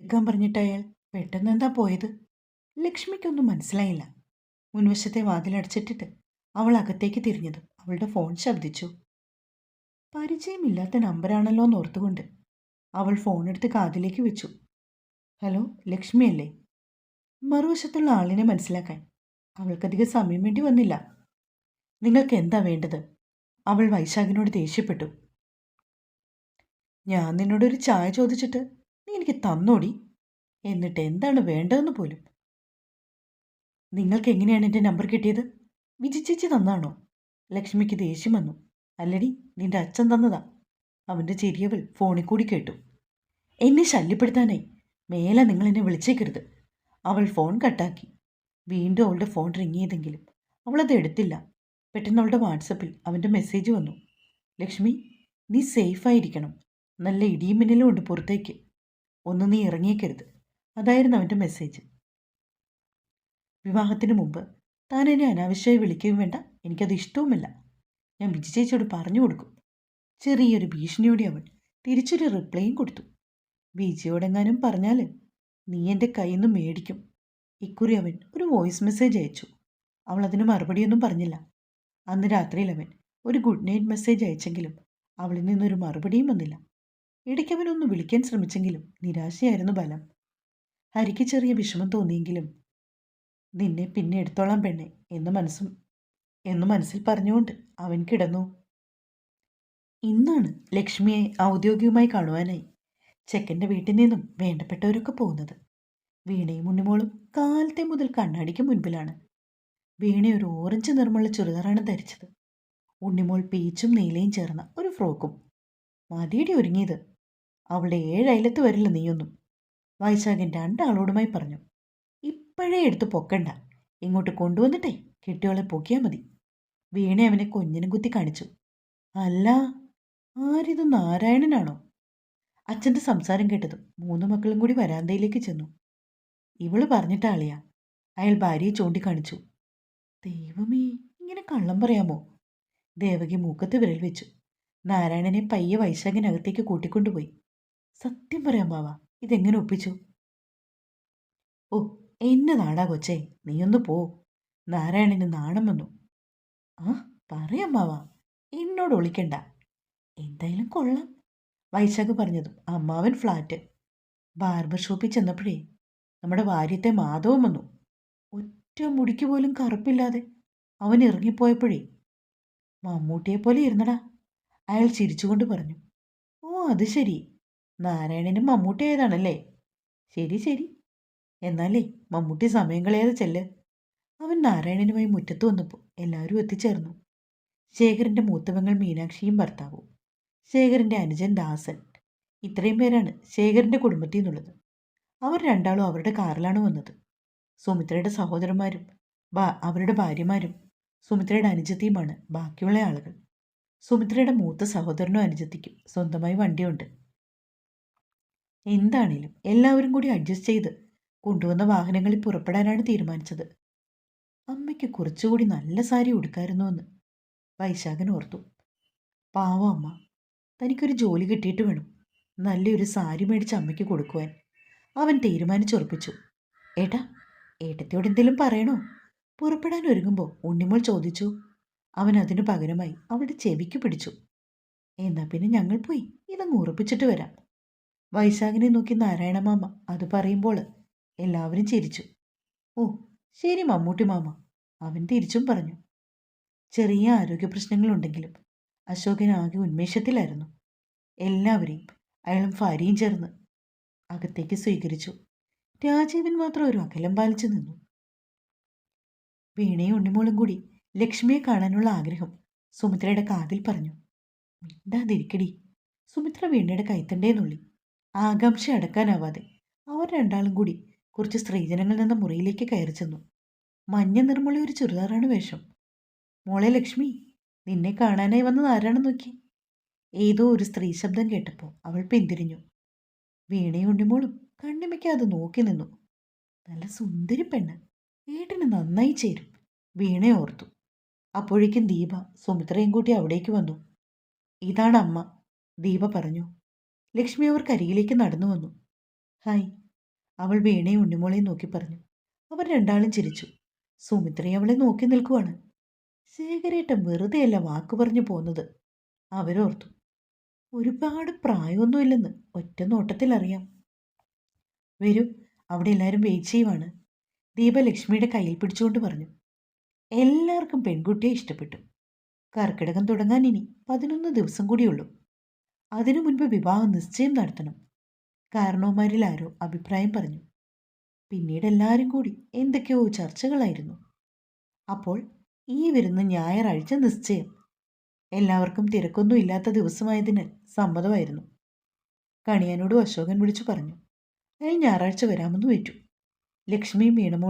എടുക്കാൻ പറഞ്ഞിട്ട് അയാൾ പെട്ടെന്ന് എന്താ പോയത്? ലക്ഷ്മിക്കൊന്നും മനസ്സിലായില്ല. മുൻവശത്തെ വാതിലടച്ചിട്ടിട്ട് അവൾ അകത്തേക്ക് തിരിഞ്ഞതും അവളുടെ ഫോൺ ശബ്ദിച്ചു. പരിചയമില്ലാത്ത നമ്പറാണല്ലോ എന്നോർത്തുകൊണ്ട് അവൾ ഫോണെടുത്ത് കാതിലേക്ക് വെച്ചു. ഹലോ, ലക്ഷ്മിയല്ലേ? മറുവശത്തുള്ള ആളിനെ മനസ്സിലാക്കാൻ അവൾക്കധികം സമയം വേണ്ടി വന്നില്ല. നിങ്ങൾക്ക് എന്താ വേണ്ടത്? അവൾ വൈശാഖിനോട് ദേഷ്യപ്പെട്ടു. ഞാൻ നിന്നോടൊരു ചായ ചോദിച്ചിട്ട് നീ എനിക്ക് തന്നോടി. എന്നിട്ട് എന്താണ് വേണ്ടതെന്ന് പോലും. നിങ്ങൾക്ക് എങ്ങനെയാണ് എൻ്റെ നമ്പർ കിട്ടിയത്? വിജി ചേച്ചി തന്നാണോ? ലക്ഷ്മിക്ക് ദേഷ്യം വന്നു. അല്ലടി, നിന്റെ അച്ഛൻ തന്നതാ. അവൻ്റെ ചിരിയവൾ ഫോണിൽ കൂടി കേട്ടു. എന്നെ ശല്യപ്പെടുത്താനായി മേലെ നിങ്ങൾ എന്നെ വിളിച്ചേക്കരുത്. അവൾ ഫോൺ കട്ടാക്കി. വീണ്ടും അവളുടെ ഫോൺ റിങ് ചെയ്തെങ്കിലും അവളത് എടുത്തില്ല. പെട്ടെന്ന് അവളുടെ വാട്സപ്പിൽ അവൻ്റെ മെസ്സേജ് വന്നു. ലക്ഷ്മി, നീ സേഫായിരിക്കണം. നല്ല ഇടിയും മിന്നലും ഉണ്ട് പുറത്തേക്ക്. ഒന്ന് നീ ഇറങ്ങിയേക്കരുത്. അതായിരുന്നു അവൻ്റെ മെസ്സേജ്. വിവാഹത്തിന് മുമ്പ് താൻ എന്നെ അനാവശ്യമായി വിളിക്കുകയും വേണ്ട, എനിക്കത് ഇഷ്ടവുമില്ല. ഞാൻ വിജി ചേച്ചിയോട് പറഞ്ഞു കൊടുക്കും. ചെറിയൊരു ഭീഷണിയോടെ അവൻ തിരിച്ചൊരു റിപ്ലൈയും കൊടുത്തു. വിജിയോടെങ്ങാനും പറഞ്ഞാൽ നീ എൻ്റെ കയ്യിൽ നിന്ന് മേടിക്കും. ഇക്കുറി അവൻ ഒരു വോയിസ് മെസ്സേജ് അയച്ചു. അവൾ അതിന് മറുപടിയൊന്നും പറഞ്ഞില്ല. അന്ന് രാത്രിയിൽ അവൻ ഒരു ഗുഡ് നൈറ്റ് മെസ്സേജ് അയച്ചെങ്കിലും അവളിൽ നിന്നൊരു മറുപടിയും വന്നില്ല. ഇടയ്ക്ക് അവനൊന്ന് വിളിക്കാൻ ശ്രമിച്ചെങ്കിലും നിരാശയായിരുന്നു ബലം. ഹരിക്ക് ചെറിയ വിഷമം തോന്നിയെങ്കിലും നിന്നെ പിന്നെ എടുത്തോളാം പെണ്ണെ എന്ന് മനസ്സിൽ പറഞ്ഞുകൊണ്ട് അവൻ കിടന്നു. ഇന്നാണ് ലക്ഷ്മിയെ ഔദ്യോഗികമായി കാണുവാനായി ചെക്കൻ്റെ വീട്ടിൽ നിന്നും വേണ്ടപ്പെട്ടവരൊക്കെ പോകുന്നത്. വീണയും ഉണ്ണിമോളും കാലത്തെ മുതൽ കണ്ണാടിക്ക് മുൻപിലാണ്. വീണ ഒരു ഓറഞ്ച് നിറമുള്ള ചുരിദാറാണ് ധരിച്ചത്. ഉണ്ണിമോൾ പീച്ചും നീലയും ചേർന്ന ഒരു ഫ്രോക്കും. മതിയടി ഒരുങ്ങിയത്. അവളുടെ 7 അയലത്ത് വരില്ല നീയൊന്നും. വൈശാഖൻ രണ്ടാളോടുമായി പറഞ്ഞു. ഇപ്പോഴേ എടുത്ത് പൊക്കണ്ട, ഇങ്ങോട്ട് കൊണ്ടുവന്നിട്ടേ കെട്ടിയോളെ പൊക്കിയാൽ മതി. വീണ അവനെ കൊഞ്ഞിനും കുത്തി കാണിച്ചു. അല്ല, ആരിത് നാരായണനാണോ? അച്ഛൻ്റെ സംസാരം കേട്ടതും 3 മക്കളും കൂടി വരാന്തയിലേക്ക് ചെന്നു. ഇവള് പറഞ്ഞിട്ടാളിയാ, അയാൾ ഭാര്യയെ ചൂണ്ടിക്കാണിച്ചു. ദൈവമേ, ഇങ്ങനെ കള്ളം പറയാമോ? ദേവകി മൂക്കത്ത് വിരൽ വെച്ചു. നാരായണനെ പയ്യെ വൈശാഖിനകത്തേക്ക് കൂട്ടിക്കൊണ്ടുപോയി. സത്യം പറയാം മാവാ, ഇതെങ്ങനെ ഒപ്പിച്ചു? ഓ, എന്നതാടാ കൊച്ചേ, നീയൊന്ന് പോ. നാരായണന് നാണം വന്നു. ആ, പറയാം മാവാ, എന്നോട് ഒളിക്കണ്ട. എന്തായാലും കൊള്ളാം. വൈശാഖ് പറഞ്ഞതും അമ്മാവൻ ഫ്ലാറ്റ്. ബാർബർ ഷോപ്പിൽ ചെന്നപ്പോഴേ നമ്മുടെ വാര്യത്തെ മാധവൻ വന്നു. ഒറ്റ മുടിക്ക് പോലും കറുപ്പില്ലാതെ അവൻ ഇറങ്ങിപ്പോയപ്പോഴേ മമ്മൂട്ടിയെപ്പോലെ ഇരുന്നടാ. അയാൾ ചിരിച്ചുകൊണ്ട് പറഞ്ഞു. ഓ, അത് ശരി, നാരായണനും മമ്മൂട്ടി ആയതാണല്ലേ. ശരി ശരി, എന്നാലേ മമ്മൂട്ടി സമയം കളയാതെ ചെല്ല്. അവൻ നാരായണനുമായി മുറ്റത്ത് വന്നപ്പോൾ എല്ലാവരും എത്തിച്ചേർന്നു. ശേഖരൻ്റെ മൂത്തമകൾ മീനാക്ഷിയും ഭർത്താവും, ശേഖരൻ്റെ അനുജൻ ദാസൻ. ഇത്രയും പേരാണ് ശേഖരൻ്റെ കുടുംബത്തിൽ നിന്നുള്ളത്. അവർ രണ്ടാളും അവരുടെ കാറിലാണ് വന്നത്. സുമിത്രയുടെ സഹോദരന്മാരും അവരുടെ ഭാര്യമാരും സുമിത്രയുടെ അനുജത്തിയുമാണ് ബാക്കിയുള്ള ആളുകൾ. സുമിത്രയുടെ മൂത്ത സഹോദരനും അനുജത്തിക്കും സ്വന്തമായി വണ്ടിയുണ്ട്. എന്താണേലും എല്ലാവരും കൂടി അഡ്ജസ്റ്റ് ചെയ്ത് കൊണ്ടുവന്ന വാഹനങ്ങളിൽ പുറപ്പെടാനാണ് തീരുമാനിച്ചത്. അമ്മയ്ക്ക് കുറച്ചുകൂടി നല്ല സാരി ഉടുക്കായിരുന്നുവെന്ന് വൈശാഖൻ ഓർത്തു. പാവം അമ്മ, തനിക്കൊരു ജോലി കിട്ടിയിട്ട് വേണം നല്ലൊരു സാരി മേടിച്ച് അമ്മയ്ക്ക് കൊടുക്കുവാൻ. അവൻ തീരുമാനിച്ചുറപ്പിച്ചു. ഏട്ടാ, ഏട്ടത്തിയോട് എന്തെങ്കിലും പറയണോ? പുറപ്പെടാൻ ഒരുങ്ങുമ്പോൾ ഉണ്ണിമോൾ ചോദിച്ചു. അവൻ അതിനു പകരമായി അവളുടെ ചെവിക്ക് പിടിച്ചു. എന്നാ പിന്നെ ഞങ്ങൾ പോയി ഇതങ്ങ് ഉറപ്പിച്ചിട്ട് വരാം. വൈശാഖിനെ നോക്കി നാരായണമാമ അത് പറയുമ്പോൾ എല്ലാവരും ചിരിച്ചു. ഓ ശരി മമ്മൂട്ടി മാമ, അവൻ തിരിച്ചും പറഞ്ഞു. ചെറിയ ആരോഗ്യ പ്രശ്നങ്ങളുണ്ടെങ്കിലും അശോകൻ ആകെ ഉന്മേഷത്തിലായിരുന്നു. എല്ലാവരെയും അയാളും ഭാര്യയും ചേർന്ന് അകത്തേക്ക് സ്വീകരിച്ചു. രാജീവൻ മാത്രം ഒരു അകലം പാലിച്ചു നിന്നു. വീണയും ഉണ്ണിമോളും കൂടി ലക്ഷ്മിയെ കാണാനുള്ള ആഗ്രഹം സുമിത്രയുടെ കാതിൽ പറഞ്ഞു. മിണ്ടാതിരിക്കടി. സുമിത്ര വീണയുടെ കൈത്തണ്ടേന്നുള്ളി. ആകാംക്ഷ അടക്കാനാവാതെ അവർ രണ്ടാളും കൂടി കുറച്ച് സ്ത്രീജനങ്ങൾ നിന്ന മുറിയിലേക്ക് കയറി ചെന്നു. മഞ്ഞ നിറമുള്ള ഒരു ചുരിദാറാണ് വേഷം. മോളെ ലക്ഷ്മി, നിന്നെ കാണാനായി വന്നത് ആരാണെന്ന് നോക്കി. ഏതോ ഒരു സ്ത്രീ ശബ്ദം കേട്ടപ്പോൾ അവൾ പിന്തിരിഞ്ഞു. വീണയും ഉണ്ണിമോളും കണ്ണിമയ്ക്കാതെ നോക്കി നിന്നു. നല്ല സുന്ദരി പെണ്ണ്, ഏട്ടന് നന്നായി ചേരും, വീണ ഓർത്തു. അപ്പോഴേക്കും ദീപ സുമിത്രയും കൂട്ടി അവിടേക്ക് വന്നു. ഇതാണ് അമ്മ, ദീപ പറഞ്ഞു. ലക്ഷ്മി അവർ കരികിലേക്ക് നടന്നു വന്നു. ഹായ്, അവൾ വീണയും ഉണ്ണിമോളെയും നോക്കി പറഞ്ഞു. അവർ രണ്ടാളും ചിരിച്ചു. സുമിത്രയെ അവളെ നോക്കി നിൽക്കുവാണ്. ശേഖരേട്ടൻ വെറുതെയല്ല വാക്കു പറഞ്ഞു പോന്നത്. അവരോർത്തു. ഒരുപാട് പ്രായമൊന്നുമില്ലെന്ന് ഒറ്റ നോട്ടത്തിൽ അറിയാം. വരൂ, അവിടെ എല്ലാവരും വെയിറ്റ് ചെയ്യുവാണ്. ദീപ ലക്ഷ്മിയുടെ കയ്യിൽ പിടിച്ചുകൊണ്ട് പറഞ്ഞു. എല്ലാവർക്കും പെൺകുട്ടിയെ ഇഷ്ടപ്പെട്ടു. കർക്കിടകം തുടങ്ങാൻ ഇനി 11 ദിവസം കൂടിയുള്ളൂ. അതിനു മുൻപ് വിവാഹ നിശ്ചയം നടത്തണം. കാരണവന്മാരിൽ ആരോ അഭിപ്രായം പറഞ്ഞു. പിന്നീട് എല്ലാവരും കൂടി എന്തൊക്കെയോ ചർച്ചകളായിരുന്നു. അപ്പോൾ ഈ വരുന്ന ഞായറാഴ്ച നിശ്ചയം. എല്ലാവർക്കും തിരക്കൊന്നും ഇല്ലാത്ത ദിവസമായതിനാൽ സമ്മതമായിരുന്നു. കണിയാനോടും അശോകൻ വിളിച്ചു പറഞ്ഞു. അയാൾ ഞായറാഴ്ച വരാമെന്ന് വെച്ചു. ലക്ഷ്മിയും വീണയും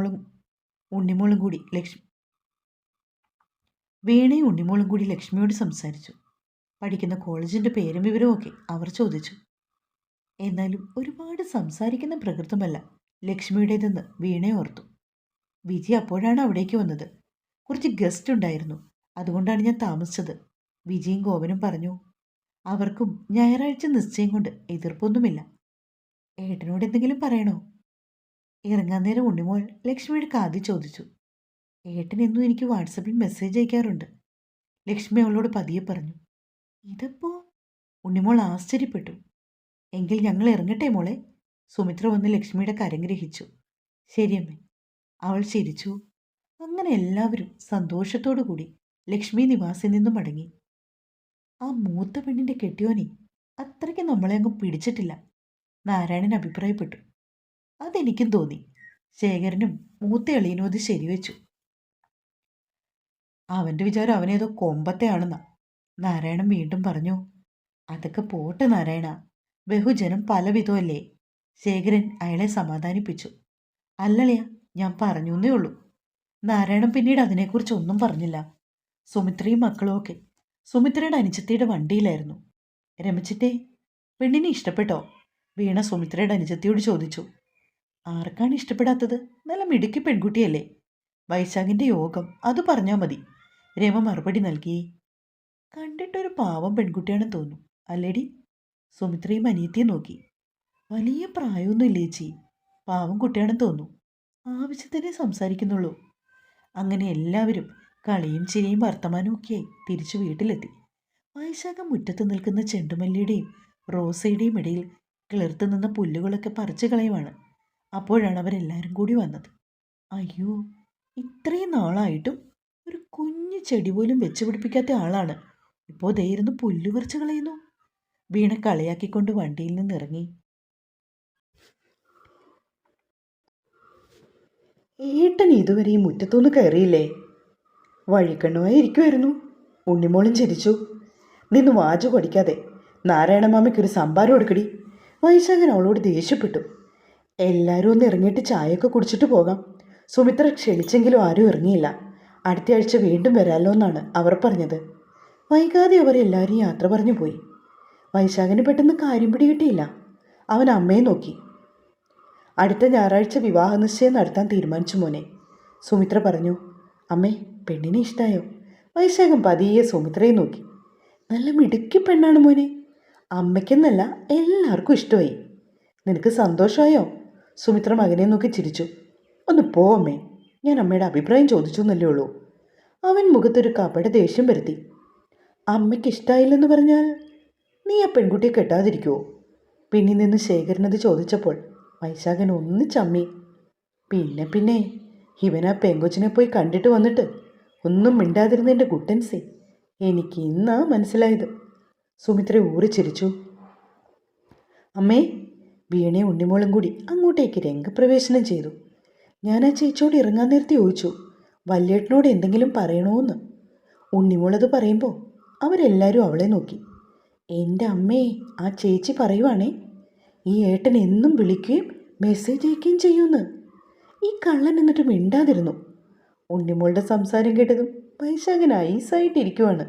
ഉണ്ണിമോളും കൂടി ലക്ഷ്മിയോട് സംസാരിച്ചു. പഠിക്കുന്ന കോളേജിൻ്റെ പേരും വിവരവും ഒക്കെ അവർ ചോദിച്ചു. എന്നാലും ഒരുപാട് സംസാരിക്കുന്ന പ്രകൃതമല്ല ലക്ഷ്മിയുടേതെന്ന് വീണയെ ഓർത്തു. വിജി അപ്പോഴാണ് അവിടേക്ക് വന്നത്. കുറച്ച് ഗസ്റ്റ് ഉണ്ടായിരുന്നു, അതുകൊണ്ടാണ് ഞാൻ താമസിച്ചത്. വിജിയും ഗോപനും പറഞ്ഞു. അവർക്കും ഞായറാഴ്ച നിശ്ചയം കൊണ്ട് എതിർപ്പൊന്നുമില്ല. ഏട്ടനോട് എന്തെങ്കിലും പറയണോ? ഇറങ്ങാൻ നേരം ഉണ്ണിമോൾ ലക്ഷ്മിയുടെ കാതിൽ ചോദിച്ചു. ഏട്ടൻ എന്നും എനിക്ക് വാട്സപ്പിൽ മെസ്സേജ് അയക്കാറുണ്ട്, ലക്ഷ്മി അവളോട് പതിയെ പറഞ്ഞു. ഇതപ്പോ? ഉണ്ണിമോൾ ആശ്ചര്യപ്പെട്ടു. എങ്കിൽ ഞങ്ങൾ ഇറങ്ങട്ടെ മോളെ? സുമിത്ര വന്ന് ലക്ഷ്മിയുടെ കരം ഗ്രഹിച്ചു. ശരിയമ്മേ. അവൾ ചിരിച്ചു. അങ്ങനെ എല്ലാവരും സന്തോഷത്തോടു കൂടി ലക്ഷ്മി നിവാസിൽ നിന്നും മടങ്ങി. ആ മൂത്ത പെണ്ണിന്റെ കെട്ടിയോനെ അത്രയ്ക്ക് നമ്മളെ അങ്ങ് പിടിച്ചിട്ടില്ല, നാരായണൻ അഭിപ്രായപ്പെട്ടു. അതെനിക്കും തോന്നി. ശേഖരനും മൂത്ത എളിയനും അത് ശരിവെച്ചു. അവന്റെ വിചാരം അവനേതോ കൊമ്പത്തെയാണെന്നാ. നാരായണൻ വീണ്ടും പറഞ്ഞു. അതൊക്കെ പോട്ടെ നാരായണ, ബഹുജനം പലവിധമല്ലേ. ശേഖരൻ അയാളെ സമാധാനിപ്പിച്ചു. അല്ലളിയ, ഞാൻ പറഞ്ഞേ ഉള്ളൂ. നാരായണൻ പിന്നീട് അതിനെക്കുറിച്ച് ഒന്നും പറഞ്ഞില്ല. സുമിത്രയും മക്കളും ഒക്കെ സുമിത്രയുടെ അനുജത്തിയുടെ വണ്ടിയിലായിരുന്നു. രമച്ചിട്ടേ, പെണ്ണിനെ ഇഷ്ടപ്പെട്ടോ? വീണ സുമിത്രയുടെ അനുജത്തിയോട് ചോദിച്ചു. ആർക്കാണ് ഇഷ്ടപ്പെടാത്തത്? നല്ല മിടുക്കി പെൺകുട്ടിയല്ലേ. വൈശാഖിന്റെ യോഗം, അത് പറഞ്ഞാൽ മതി, രമ മറുപടി നൽകി. കണ്ടിട്ടൊരു പാവം പെൺകുട്ടിയാണെന്ന് തോന്നുന്നു അല്ലേടി? സുമിത്രയും അനിയത്തിയെ നോക്കി. വലിയ പ്രായമൊന്നുമില്ലേ ചേച്ചി, പാവം കുട്ടിയാണെന്ന് തോന്നുന്നു. ആവശ്യത്തിനെ സംസാരിക്കുന്നുള്ളൂ. അങ്ങനെ എല്ലാവരും കളിയും ചിരിയും വർത്തമാനവും ഒക്കെയായി തിരിച്ചു വീട്ടിലെത്തി. വൈശാഖം മുറ്റത്ത് നിൽക്കുന്ന ചെണ്ടുമല്ലിയുടെയും റോസയുടെയും ഇടയിൽ കിളിർത്തു നിന്ന പുല്ലുകളൊക്കെ പറിച്ചു കളയുവാണ്. അപ്പോഴാണ് അവരെല്ലാവരും കൂടി വന്നത്. അയ്യോ, ഇത്രയും നാളായിട്ടും ഒരു കുഞ്ഞു ചെടി പോലും വെച്ച് പിടിപ്പിക്കാത്ത ആളാണ് ഇപ്പോൾ ദേ പുല്ല് പറിച്ചു കളയുന്നു. വീണ കളിയാക്കിക്കൊണ്ട് വണ്ടിയിൽ നിന്നിറങ്ങി. ഏട്ടൻ ഇതുവരെ ഈ മുറ്റത്തൊന്നും കയറിയില്ലേ? വഴിക്കണ്ണുമായിരിക്കുമായിരുന്നു. ഉണ്ണിമോളും ചിരിച്ചു. നിന്ന് വാചു പഠിക്കാതെ നാരായണമാമയ്ക്കൊരു സംഭാരം എടുക്കടി. വൈശാഖൻ അവളോട് ദേഷ്യപ്പെട്ടു. എല്ലാവരും ഒന്ന് ഇറങ്ങിയിട്ട് ചായയൊക്കെ കുടിച്ചിട്ട് പോകാം. സുമിത്ര ക്ഷണിച്ചെങ്കിലും ആരും ഇറങ്ങിയില്ല. അടുത്ത ആഴ്ച വീണ്ടും വരാമല്ലോ എന്നാണ് അവർ പറഞ്ഞത്. വൈകാതെ അവരെല്ലാവരും യാത്ര പറഞ്ഞു പോയി. വൈശാഖന് പെട്ടെന്ന് കാര്യം പിടികിട്ടിയില്ല. അവൻ അമ്മയെ നോക്കി. അടുത്ത ഞായറാഴ്ച വിവാഹ നിശ്ചയം നടത്താൻ തീരുമാനിച്ചു മോനെ, സുമിത്ര പറഞ്ഞു. അമ്മേ, പെണ്ണിനെ ഇഷ്ടമായോ? വൈശാഖൻ പതിയെ സുമിത്രയെ നോക്കി. നല്ല മിടുക്കി പെണ്ണാണ് മോനെ. അമ്മയ്ക്കെന്നല്ല എല്ലാവർക്കും ഇഷ്ടമായി. നിനക്ക് സന്തോഷമായോ? സുമിത്ര മകനെ നോക്കി ചിരിച്ചു. ഒന്ന് പോ അമ്മേ, ഞാൻ അമ്മയുടെ അഭിപ്രായം ചോദിച്ചു എന്നല്ലേ ഉള്ളൂ. അവൻ മുഖത്തൊരു കപട ദേഷ്യം വരുത്തി. അമ്മയ്ക്ക് ഇഷ്ടമായില്ലെന്ന് പറഞ്ഞാൽ നീ ആ പെൺകുട്ടിയെ കെട്ടാതിരിക്കുമോ? പിന്നിൽ നിന്ന് ശേഖരനത് ചോദിച്ചപ്പോൾ വൈശാഖൻ ഒന്ന് ചമ്മി. പിന്നെ ഇവനാ പെങ്കൊച്ചിനെ പോയി കണ്ടിട്ട് വന്നിട്ട് ഒന്നും മിണ്ടാതിരുന്നതിൻ്റെ കുട്ടൻസേ എനിക്ക് ഇന്നാ മനസ്സിലായത്. സുമിത്ര ഊറിച്ചിരിച്ചു. അമ്മേ, വീണയും ഉണ്ണിമോളും കൂടി അങ്ങോട്ടേക്ക് രംഗപ്രവേശനം ചെയ്തു. ഞാൻ ആ ചേച്ചിയോട് ഇറങ്ങാൻ നേരത്തെ ചോദിച്ചു വല്യേട്ടനോട് എന്തെങ്കിലും പറയണോന്ന്. ഉണ്ണിമോളത് പറയുമ്പോൾ അവരെല്ലാവരും അവളെ നോക്കി. എൻ്റെ അമ്മേ, ആ ചേച്ചി പറയുവാണേ, ഈ ഏട്ടൻ എന്നും വിളിക്കുകയും മെസ്സേജ് അയക്കുകയും ചെയ്യുമെന്ന്. ഈ കള്ളൻ എന്നിട്ട് മിണ്ടാതിരുന്നു. ഉണ്ണിമോളുടെ സംസാരം കേട്ടതും വൈശാഖൻ ഐസായിട്ടിരിക്കുവാണ്.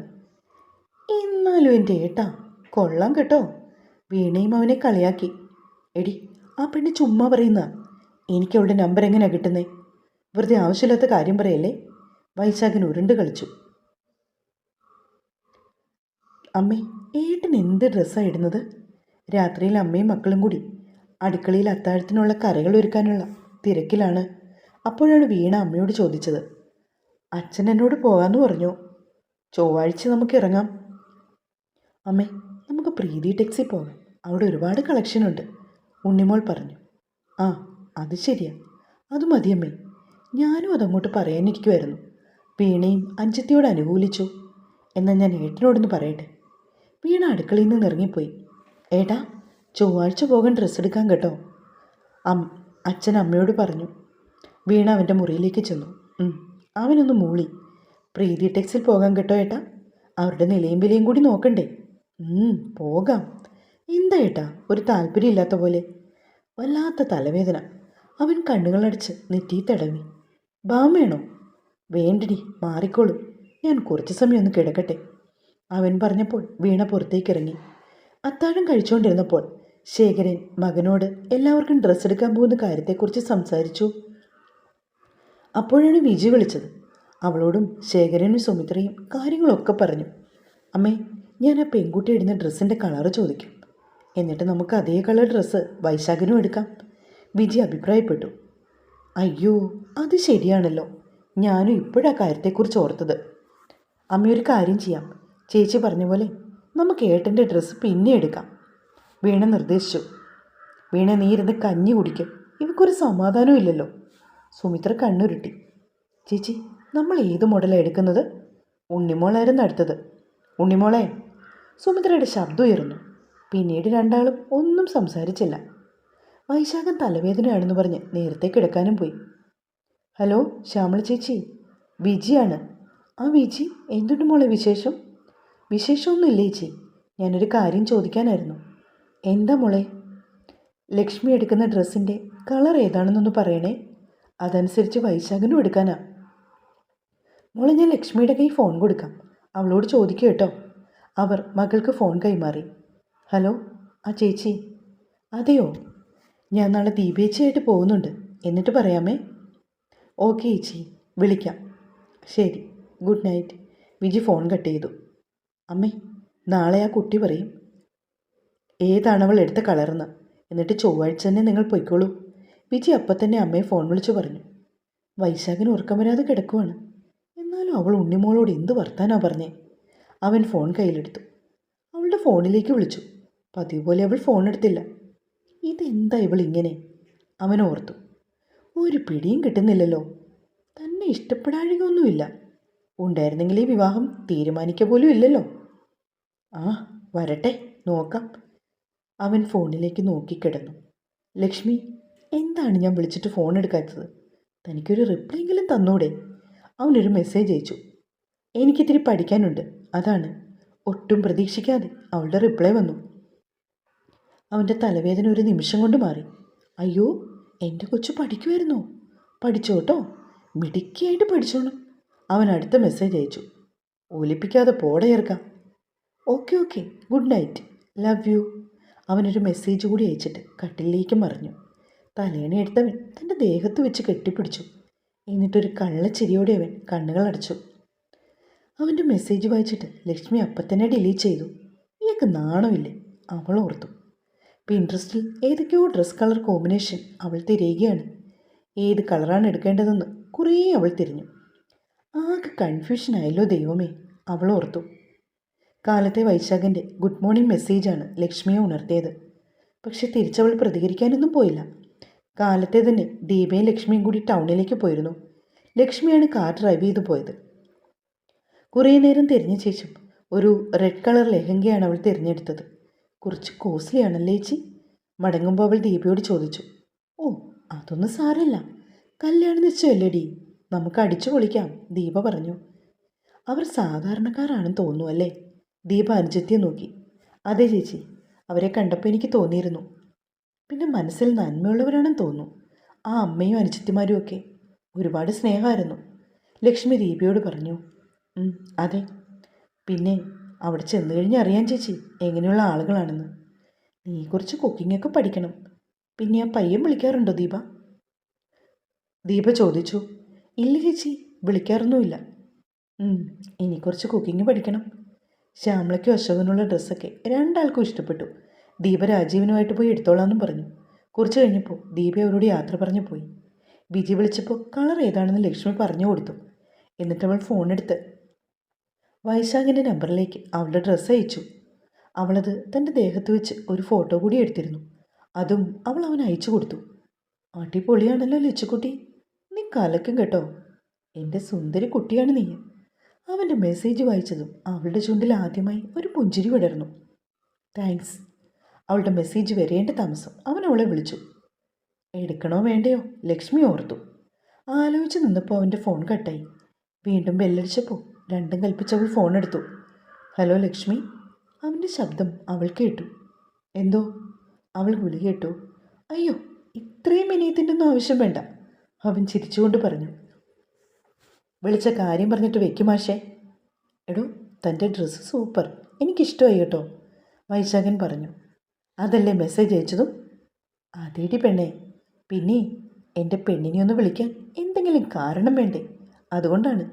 എന്നാലും എൻ്റെ ഏട്ടാ കൊള്ളാം കേട്ടോ. വീണയും അവനെ കളിയാക്കി. എടി, ആ പെണ്ണ് ചുമ്മാ പറയുന്ന. എനിക്ക് അവളുടെ നമ്പർ എങ്ങനെയാണ് കിട്ടുന്നേ? വെറുതെ ആവശ്യമില്ലാത്ത കാര്യം പറയല്ലേ. വൈശാഖൻ ഉരുണ്ട് കളിച്ചു. അമ്മേ, ഏട്ടൻ എന്ത് ഡ്രസ്സാണ് ഇടുന്നത്? രാത്രിയിൽ അമ്മയും മക്കളും കൂടി അടുക്കളയിൽ അത്താഴത്തിനുള്ള കറികൾ ഒരുക്കാനുള്ള തിരക്കിലാണ്. അപ്പോഴാണ് വീണ അമ്മയോട് ചോദിച്ചത്. അച്ഛൻ എന്നോട് പോകാമെന്ന് പറഞ്ഞു. ചൊവ്വാഴ്ച നമുക്ക് ഇറങ്ങാം. അമ്മേ, നമുക്ക് പ്രീതി ടെക്സിൽ പോകാം. അവിടെ ഒരുപാട് കളക്ഷനുണ്ട്, ഉണ്ണിമോൾ പറഞ്ഞു. ആ, അത് ശരിയാ, അത് മതിയമ്മേ. ഞാനും അതങ്ങോട്ട് പറയാനിരിക്കുമായിരുന്നു. വീണയും അഞ്ചത്തിയോട് അനുകൂലിച്ചു. എന്നാൽ ഞാൻ ഏട്ടനോടൊന്ന് പറയട്ടെ. വീണ അടുക്കളയിൽ നിന്ന് ഇറങ്ങിപ്പോയി. ഏട്ടാ, ചൊവ്വാഴ്ച പോകാൻ ഡ്രസ്സ് എടുക്കാൻ കേട്ടോ, അച്ഛൻ അമ്മയോട് പറഞ്ഞു. വീണ അവൻ്റെ മുറിയിലേക്ക് ചെന്നു. അവനൊന്ന് മൂളി. പ്രീതി ടെക്സിൽ പോകാൻ കേട്ടോ ഏട്ടാ, അവരുടെ നിലയും വിലയും കൂടി നോക്കണ്ടേ. പോകാം. എന്താ ഏട്ടാ ഒരു താല്പര്യമില്ലാത്ത പോലെ? വല്ലാത്ത തലവേദന. അവൻ കണ്ണുകളടച്ച് നെറ്റി തടവി. ബാമേണോ? വേണ്ടടി, മാറിക്കോളൂ. ഞാൻ കുറച്ച് സമയം ഒന്ന് കിടക്കട്ടെ. അവൻ പറഞ്ഞപ്പോൾ വീണ പുറത്തേക്കിറങ്ങി. അത്താഴം കഴിച്ചുകൊണ്ടിരുന്നപ്പോൾ ശേഖരൻ മകനോട് എല്ലാവർക്കും ഡ്രസ്സ് എടുക്കാൻ പോകുന്ന കാര്യത്തെക്കുറിച്ച് സംസാരിച്ചു. അപ്പോഴാണ് വിജി വിളിച്ചത്. അവളോടും ശേഖരനും സുമിത്രയും കാര്യങ്ങളൊക്കെ പറഞ്ഞു. അമ്മേ, ഞാൻ ആ പെൺകുട്ടി ഇടുന്ന ഡ്രസ്സിൻ്റെ കളറ് ചോദിക്കും. എന്നിട്ട് നമുക്ക് അതേ കളർ ഡ്രസ്സ് വൈശാഖനും എടുക്കാം, വിജി അഭിപ്രായപ്പെട്ടു. അയ്യോ, അത് ശരിയാണല്ലോ. ഞാനും ഇപ്പോഴാ കാര്യത്തെക്കുറിച്ച് ഓർത്തത്. അമ്മയൊരു കാര്യം ചെയ്യാം. ചേച്ചി പറഞ്ഞ പോലെ നമുക്ക് ഏട്ടൻ്റെ ഡ്രസ്സ് പിന്നെ എടുക്കാം, വീണ നിർദ്ദേശിച്ചു. വീണ, നീ ഇരുന്ന് കഞ്ഞി കുടിക്കും, ഇവക്കൊരു സമാധാനവും ഇല്ലല്ലോ. സുമിത്ര കണ്ണുരുട്ടി. ചേച്ചി, നമ്മൾ ഏത് മോഡലാണ് എടുക്കുന്നത്? ഉണ്ണിമോളായിരുന്നു അടുത്തത്. ഉണ്ണിമോളെ. സുമിത്രയുടെ ശബ്ദം ഉയർന്നു. പിന്നീട് രണ്ടാളും ഒന്നും സംസാരിച്ചില്ല. വൈശാഖൻ തലവേദനയാണെന്ന് പറഞ്ഞ് നേരത്തെ കിടക്കാനും പോയി. ഹലോ ശ്യാമള ചേച്ചി, വിജിയാണ്. ആ വിജി, എന്തുണ്ട് മോളെ വിശേഷം? വിശേഷമൊന്നുമില്ല ചേച്ചി, ഞാനൊരു കാര്യം ചോദിക്കാനായിരുന്നു. എന്താ മോളെ? ലക്ഷ്മി എടുക്കുന്ന ഡ്രസ്സിൻ്റെ കളർ ഏതാണെന്നൊന്ന് പറയണേ, അതനുസരിച്ച് വൈശാഖനും എടുക്കാനാ. മോളെ, ഞാൻ ലക്ഷ്മിയുടെ കൈ ഫോൺ കൊടുക്കാം, അവളോട് ചോദിക്കുക കേട്ടോ. അവർ മകൾക്ക് ഫോൺ കൈമാറി. ഹലോ, ആ ചേച്ചി. അതെയോ, ഞാൻ നാളെ ദീപേച്ചയായിട്ട് പോകുന്നുണ്ട്, എന്നിട്ട് പറയാമേ. ഓക്കെ ചേച്ചി, വിളിക്കാം. ശരി, good night. Viji phone cut ചെയ്തു. അമ്മേ, നാളെ ആ കുട്ടി പറയും ഏതാണ് അവൾ എടുത്ത കളർന്ന്. എന്നിട്ട് ചൊവ്വാഴ്ച തന്നെ നിങ്ങൾ പൊയ്ക്കോളൂ. വിജി അപ്പം തന്നെ അമ്മയെ ഫോൺ വിളിച്ചു പറഞ്ഞു. വൈശാഖന് ഉറക്കം വരാതെ കിടക്കുവാണ്. എന്നാലും അവൾ ഉണ്ണിമോളോട് എന്ത് വർത്താനാ പറഞ്ഞേ. അവൻ ഫോൺ കയ്യിലെടുത്തു. അവളുടെ ഫോണിലേക്ക് വിളിച്ചു. പതിവ് പോലെ അവൾ ഫോൺ എടുത്തില്ല. ഇതെന്താ ഇവൾ ഇങ്ങനെ? അവൻ ഓർത്തു. ഒരു പിടിയും കിട്ടുന്നില്ലല്ലോ. തന്നെ ഇഷ്ടപ്പെടാഴികയൊന്നുമില്ല. ഉണ്ടായിരുന്നെങ്കിൽ ഈ വിവാഹം തീരുമാനിക്കുക പോലും ഇല്ലല്ലോ. ആ, വരട്ടെ, നോക്കാം. അവൻ ഫോണിലേക്ക് നോക്കിക്കിടന്നു. ലക്ഷ്മി, എന്താണ് ഞാൻ വിളിച്ചിട്ട് ഫോൺ എടുക്കാത്തത്? തനിക്കൊരു റിപ്ലൈ എങ്കിലും തന്നൂടെ? അവനൊരു മെസ്സേജ് അയച്ചു. എനിക്കിത്തിരി പഠിക്കാനുണ്ട്, അതാണ്. ഒട്ടും പ്രതീക്ഷിക്കാതെ അവളുടെ റിപ്ലൈ വന്നു. അവൻ്റെ തലവേദന ഒരു നിമിഷം കൊണ്ട് മാറി. അയ്യോ, എൻ്റെ കൊച്ചു പഠിക്കുമായിരുന്നോ? പഠിച്ചോട്ടോ, മിടുക്കിയായിട്ട് പഠിച്ചോണം. അവൻ അടുത്ത മെസ്സേജ് അയച്ചു. ഒലിപ്പിക്കാതെ പോടയേർക്കാം. Okay okay, good night, love you. അവനൊരു മെസ്സേജ് കൂടി അയച്ചിട്ട് കട്ടിലേക്ക് മറിഞ്ഞു. തലേണ എടുത്തവൻ തൻ്റെ ദേഹത്ത് വെച്ച് കെട്ടിപ്പിടിച്ചു. എന്നിട്ടൊരു കള്ളച്ചിരിയോടെ അവൻ കണ്ണുകൾ അടച്ചു. അവൻ്റെ മെസ്സേജ് വായിച്ചിട്ട് ലക്ഷ്മി അപ്പം തന്നെ ഡിലീറ്റ് ചെയ്തു. ഇയാൾക്ക് നാണമില്ലേ? അവൾ ഓർത്തു. പിൻട്രസ്റ്റിൽ ഏതൊക്കെയോ ഡ്രസ് കളർ കോമ്പിനേഷൻ അവൾ തിരയുകയാണ്. ഏത് കളറാണ് എടുക്കേണ്ടതെന്ന് കുറേ അവൾ തിരിഞ്ഞു. ആകെ കൺഫ്യൂഷനായല്ലോ ദൈവമേ, അവൾ ഓർത്തു. കാലത്തെ വൈശാഖൻ്റെ ഗുഡ് മോർണിംഗ് മെസ്സേജാണ് ലക്ഷ്മിയെ ഉണർത്തിയത്. പക്ഷെ തിരിച്ചവൾ പ്രതികരിക്കാനൊന്നും പോയില്ല. കാലത്തെ തന്നെ ദീപയും ലക്ഷ്മിയും കൂടി ടൗണിലേക്ക് പോയിരുന്നു. ലക്ഷ്മിയാണ് കാർ ഡ്രൈവ് ചെയ്തു പോയത്. കുറേ നേരം തിരിഞ്ഞ ശേഷം ഒരു റെഡ് കളർ ലെഹങ്കയാണ് അവൾ തിരഞ്ഞെടുത്തത്. കുറച്ച് കോസ്റ്റ്ലി ആണല്ലേ ചേച്ചി? മടങ്ങുമ്പോൾ അവൾ ദീപയോട് ചോദിച്ചു. ഓ, അതൊന്നും സാരമില്ല, കല്യാണ നിശ്ചയമല്ലേടി, നമുക്ക് അടിച്ചു പൊളിക്കാം, ദീപ പറഞ്ഞു. അവർ സാധാരണക്കാരാണെന്ന് തോന്നുന്നു അല്ലേ? ദീപ അനുജത്തിയെ നോക്കി. അതെ ചേച്ചി, അവരെ കണ്ടപ്പോൾ എനിക്ക് തോന്നിയിരുന്നു. പിന്നെ മനസ്സിൽ നന്മയുള്ളവരാണെന്ന് തോന്നുന്നു. ആ അമ്മയും അനുജത്തിമാരും ഒക്കെ ഒരുപാട് സ്നേഹമായിരുന്നു, ലക്ഷ്മി ദീപയോട് പറഞ്ഞു. അതെ, പിന്നെ അവിടെ ചെന്ന് കഴിഞ്ഞ് അറിയാൻ ചേച്ചി എങ്ങനെയുള്ള ആളുകളാണെന്ന്. നീ കുറച്ച് കുക്കിങ്ങൊക്കെ പഠിക്കണം. പിന്നെ ആ പയ്യൻ വിളിക്കാറുണ്ടോ ദീപ? ദീപ ചോദിച്ചു. ഇല്ല ചേച്ചി, വിളിക്കാറൊന്നുമില്ല. ഇനി കുറച്ച് കുക്കിങ് പഠിക്കണം. ശ്യാമളയ്ക്കും അശോകനുള്ള ഡ്രസ്സൊക്കെ രണ്ടാൾക്കും ഇഷ്ടപ്പെട്ടു. ദീപ രാജീവനുമായിട്ട് പോയി എടുത്തോളാമെന്നും പറഞ്ഞു. കുറച്ച് കഴിഞ്ഞപ്പോൾ ദീപ അവരോട് യാത്ര പറഞ്ഞു പോയി. വിജി വിളിച്ചപ്പോൾ കളർ ഏതാണെന്ന് ലക്ഷ്മി പറഞ്ഞു കൊടുത്തു. എന്നിട്ടവൾ ഫോണെടുത്ത് വൈശാഖിൻ്റെ നമ്പറിലേക്ക് അവളുടെ ഡ്രസ്സ് അയച്ചു. അവളത് തൻ്റെ ദേഹത്ത് വെച്ച് ഒരു ഫോട്ടോ കൂടി എടുത്തിരുന്നു. അതും അവൾ അവൻ അയച്ചു കൊടുത്തു. അടിപൊളിയാണല്ലോ ലച്ചുക്കുട്ടി, നീ കലക്കും കേട്ടോ, എൻ്റെ സുന്ദരി കുട്ടിയാണ് നീ. അവൻ്റെ മെസ്സേജ് വായിച്ചതും അവളുടെ ചുണ്ടിൽ ആദ്യമായി ഒരു പുഞ്ചിരി വിടർന്നു. താങ്ക്സ്. അവളുടെ മെസ്സേജ് വരേണ്ട താമസം അവൻ അവളെ വിളിച്ചു. എടുക്കണോ വേണ്ടയോ ലക്ഷ്മി ഓർത്തു. ആലോചിച്ച് നിന്നപ്പോൾ അവൻ്റെ ഫോൺ കട്ടായി. വീണ്ടും ബെല്ലടിച്ചപ്പോൾ രണ്ടും കൽപ്പിച്ചവൾ ഫോൺ എടുത്തു. ഹലോ ലക്ഷ്മി. അവൻ്റെ ശബ്ദം അവൾ കേട്ടു. എന്തോ? അവൾ വിളി കേട്ടു. അയ്യോ, ഇത്രയും വിനയത്തിൻ്റെ ഒന്നും ആവശ്യം വേണ്ട, അവൻ ചിരിച്ചുകൊണ്ട് പറഞ്ഞു. വിളിച്ച കാര്യം പറഞ്ഞിട്ട് വെക്കും മാഷേ. എടോ, തൻ്റെ ഡ്രസ്സ് സൂപ്പർ, എനിക്കിഷ്ടമായി കേട്ടോ, വൈശാഖൻ പറഞ്ഞു. അതല്ലേ മെസ്സേജ് അയച്ചതും? അതേടി പെണ്ണേ, പിന്നെ എൻ്റെ പെണ്ണിനെ ഒന്ന് വിളിക്കാൻ എന്തെങ്കിലും കാരണം വേണ്ടേ, അതുകൊണ്ടാണ്.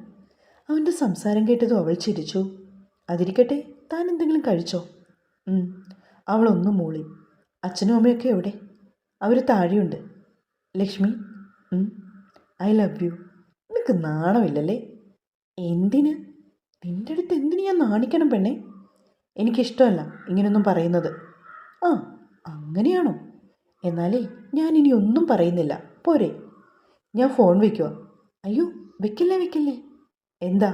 അവൻ്റെ സംസാരം കേട്ടതും അവൾ ചിരിച്ചു. അതിരിക്കട്ടെ, താൻ എന്തെങ്കിലും കഴിച്ചോ? അവളൊന്നും മൂളി. അച്ഛനും അമ്മയൊക്കെ എവിടെ? അവർ താഴെയുണ്ട്. Lakshmi, I love you. നിനക്ക് നാണമില്ലല്ലേ? എന്തിന്? നിൻ്റെ അടുത്ത് എന്തിനു ഞാൻ നാണിക്കണം പെണ്ണേ? എനിക്കിഷ്ടമല്ല ഇങ്ങനെയൊന്നും പറയുന്നത്. ആ, അങ്ങനെയാണോ? എന്നാലേ ഞാനിനി ഒന്നും പറയുന്നില്ല, പോരെ? ഞാൻ ഫോൺ വയ്ക്കുക. അയ്യോ, വെക്കല്ലേ. എന്താ?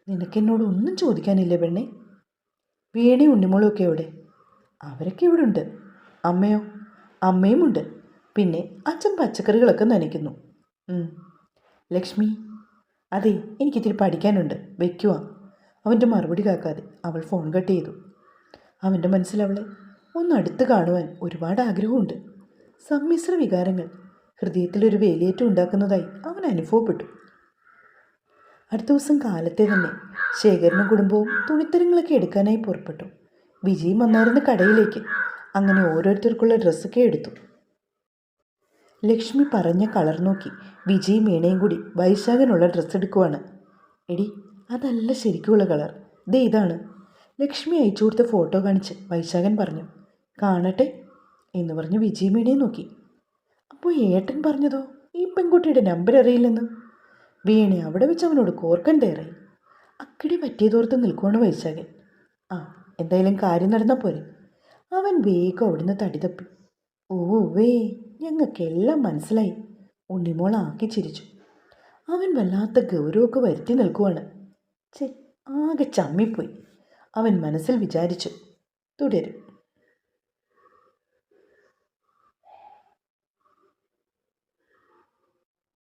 നിനക്കെന്നോട് ഒന്നും ചോദിക്കാനില്ലേ പെണ്ണേ? വീണയും ഉണ്ണിമോളും ഒക്കെ എവിടെ? അവരൊക്കെ ഇവിടെ ഉണ്ട്. അമ്മയോ? അമ്മയും ഉണ്ട്. പിന്നെ അച്ഛൻ പച്ചക്കറികളൊക്കെ നനയ്ക്കുന്നു. ലക്ഷ്മി, അതെ, എനിക്കിത്തിരി പഠിക്കാനുണ്ട്, വയ്ക്കുക. അവൻ്റെ മറുപടി കേൾക്കാതെ അവൾ ഫോൺ കട്ട് ചെയ്തു. അവൻ്റെ മനസ്സിൽ അവളെ ഒന്നടുത്ത് കാണുവാൻ ഒരുപാട് ആഗ്രഹമുണ്ട്. സമ്മിശ്ര വികാരങ്ങൾ ഹൃദയത്തിലൊരു വേലിയേറ്റം ഉണ്ടാക്കുന്നതായി അവൻ അനുഭവപ്പെട്ടു. അടുത്ത ദിവസം കാലത്തെ തന്നെ ശേഖരനും കുടുംബവും തുണിത്തരങ്ങളൊക്കെ എടുക്കാനായി പുറപ്പെട്ടു. വിജയും വന്നായിരുന്ന കടയിലേക്ക്. അങ്ങനെ ഓരോരുത്തർക്കുള്ള ഡ്രസ്സൊക്കെ എടുത്തു. ലക്ഷ്മി പറഞ്ഞ കളർ നോക്കി വിജയും മീണയും കൂടി വൈശാഖനുള്ള ഡ്രസ്സ് എടുക്കുവാണ്. എടി, അതല്ല ശരിക്കുള്ള കളർ, ദേ ഇതാണ്. ലക്ഷ്മി അയച്ചു കൊടുത്ത ഫോട്ടോ കാണിച്ച് വൈശാഖൻ പറഞ്ഞു. കാണട്ടെ എന്ന് പറഞ്ഞ് വിജയും മീണയും നോക്കി. അപ്പോൾ ഏട്ടൻ പറഞ്ഞതോ ഈ പെൺകുട്ടിയുടെ നമ്പർ അറിയില്ലെന്ന്. വീണ അവിടെ വെച്ച് അവനോട് കോർക്കൻ തയ്യാറായി. അക്കിടി പറ്റിയതോർത്ത് നിൽക്കുവാണ് വൈശാഖൻ. എന്തായാലും കാര്യം നടന്നാൽ പോരെ. അവൻ വേഗം അവിടുന്ന് തടി തപ്പി. ഓവേ, ഞങ്ങൾക്കെല്ലാം മനസ്സിലായി, ഉണ്ണിമോൾ ആക്കി ചിരിച്ചു. അവൻ വല്ലാത്ത ഗൗരവമൊക്കെ വരുത്തി നിൽക്കുവാണ്. ആകെ ചമ്മിപ്പോയി, അവൻ മനസ്സിൽ വിചാരിച്ചു. തുടരും.